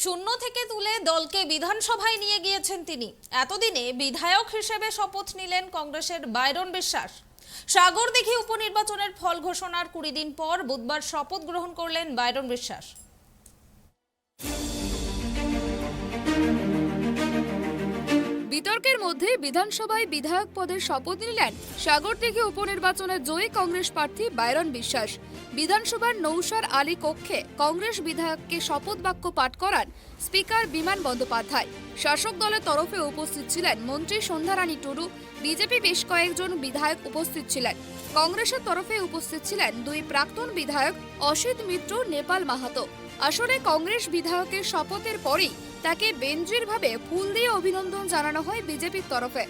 শূন্য থেকে তুলে দলকে বিধানসভায় নিয়ে গিয়েছেন তিনি। এতদিনে বিধায়ক হিসেবে শপথ নিলেন কংগ্রেসের বাইরন বিশ্বাস। সাগরদিঘি উপনির্বাচনের ফল ঘোষণার 20 দিন পর বুধবার শপথ গ্রহণ করলেন বাইরন বিশ্বাস। বিতর্কের মধ্যে বিধানসভায় বিধায়ক পদের শপথ নিলেন সাগরদিঘি উপনির্বাচনে জয়ী কংগ্রেস প্রার্থী বাইরন বিশ্বাস। বিধানসভার নৌসার আলী কক্ষে কংগ্রেস বিধায়ককে শপথ বাক্য পাঠ করান স্পিকার বিমান বন্দ্যোপাধ্যায়। শাসক দলের তরফে উপস্থিত ছিলেন মন্ত্রী সন্ধ্যারানী টুডু, বিজেপি বেশ কয়েকজন বিধায়ক উপস্থিত ছিলেন। কংগ্রেসের তরফে উপস্থিত ছিলেন দুই প্রাক্তন বিধায়ক অসিত মিত্র, নেপাল মাহাতো। আসলে কংগ্রেস বিধায়কের শপথের পরেই তাকে বেঞ্জিরভাবে ফুল দিয়ে অভিনন্দন জানানো হয় বিজেপির তরফে।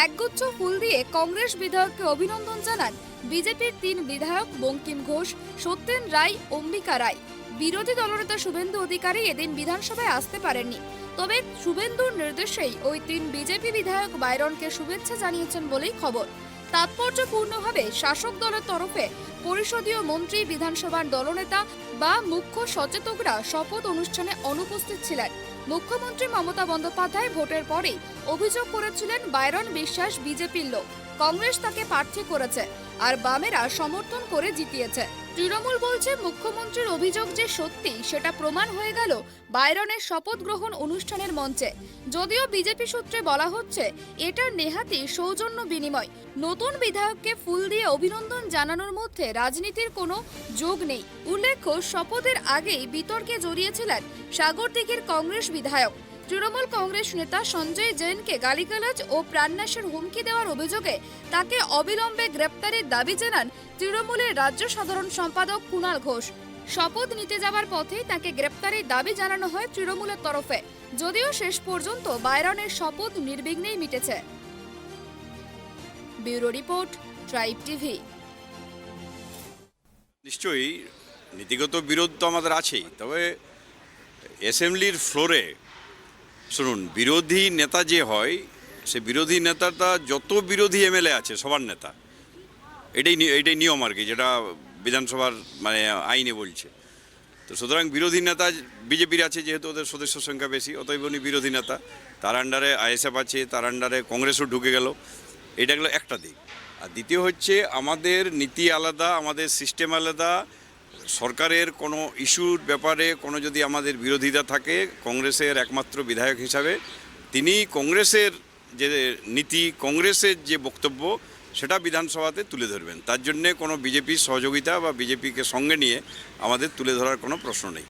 একগুচ্ছ ফুল দিয়ে কংগ্রেস বিধায়ককে অভিনন্দন জানান বিজেপির 3 বিধায়ক বঙ্কিম ঘোষ, সত্যেন রায়, অম্বিকা রায়। বিরোধী দলনেতা শুভেন্দু অধিকারী এদিন বিধানসভায় আসতে পারেননি, তবে শুভেন্দুর নির্দেশেই ওই 3 বিজেপি বিধায়ক বাইরনকে শুভেচ্ছা জানিয়েছেন বলেই খবর। তাৎপর্যপূর্ণভাবে শাসক দলের তরফে পরিষদীয় মন্ত্রী, বিধানসভার দলনেতা বা মুখ্য সচেতকরা শপথ অনুষ্ঠানে অনুপস্থিত ছিলেন। মুখ্যমন্ত্রী মমতা বন্দ্যোপাধ্যায় ভোটের পরেই অভিযোগ করেছিলেন বাইরন বিশ্বাস বিজেপির লোক, কংগ্রেস তাকে প্রার্থী করেছে আর বামেরা সমর্থন করে জিতিয়েছে। তৃণমূল বলছে মুখ্যমন্ত্রীর অভিযোগ যে সত্যি সেটা প্রমাণ হয়ে গেল বাইরনের শপথ গ্রহণ অনুষ্ঠানের মঞ্চে। যদিও বিজেপি সূত্রে বলা হচ্ছে এটা নেহাতি সৌজন্য বিনিময়। নতুন বিধায়ককে ফুল দিয়ে অভিনন্দন জানানোর মধ্যে রাজনীতির কোনো যোগ নেই। উল্লেখ্য, শপথের আগেই বিতর্কে জড়িয়েছিলেন সাগরদিঘির কংগ্রেস বিধায়ক। তৃণমূল কংগ্রেস নেতা সঞ্জয় জৈনকে গালিগালাজ ও প্রাণনাশের হুমকি দেওয়ার অভিযোগে তাকে অবিলম্বে গ্রেপ্তারের দাবি জানান তৃণমূলের রাজ্য সাধারণ সম্পাদক কুণাল ঘোষ। শপথ নিতে যাওয়ার পথেই তাকে গ্রেপ্তারের দাবি জানানো হয় তৃণমূলের তরফে। যদিও শেষ পর্যন্ত বাইরনের শপথ নির্বিঘ্নেই মিটেছে। Bureau report, tribe TV. নিশ্চয়ই নীতিগত বিরোধ তো আমাদের আছেই, তবে অ্যাসেম্বলির ফ্লোরে শুনুন, বিরোধী নেতা যে হয় সে বিরোধী নেতাটা যত বিরোধী এমএলএ আছে সবার নেতা, এটাই নিয়ম আর কি, যেটা বিধানসভার মানে আইনে বলছে। তো সুতরাং বিরোধী নেতা বিজেপির আছে, যেহেতু ওদের সদস্য সংখ্যা বেশি, অতএব উনি বিরোধী নেতা। তার আন্ডারে আইএসএফ আছে, তার আন্ডারে কংগ্রেসও ঢুকে গেল। এটা গেলো একটা দিক। আর দ্বিতীয় হচ্ছে আমাদের নীতি আলাদা, আমাদের সিস্টেম আলাদা। সরকারের কোনো ইস্যুর ব্যাপারে কোনো যদি আমাদের বিরোধিতা থাকে, কংগ্রেসের একমাত্র বিধায়ক হিসাবে তিনি কংগ্রেসের যে নীতি, কংগ্রেসের যে বক্তব্য সেটা বিধানসভাতে তুলে ধরবেন। তার জন্যে কোনো বিজেপির সহযোগিতা বা বিজেপিকে সঙ্গে নিয়ে আমাদের তুলে ধরার কোনো প্রশ্ন নেই।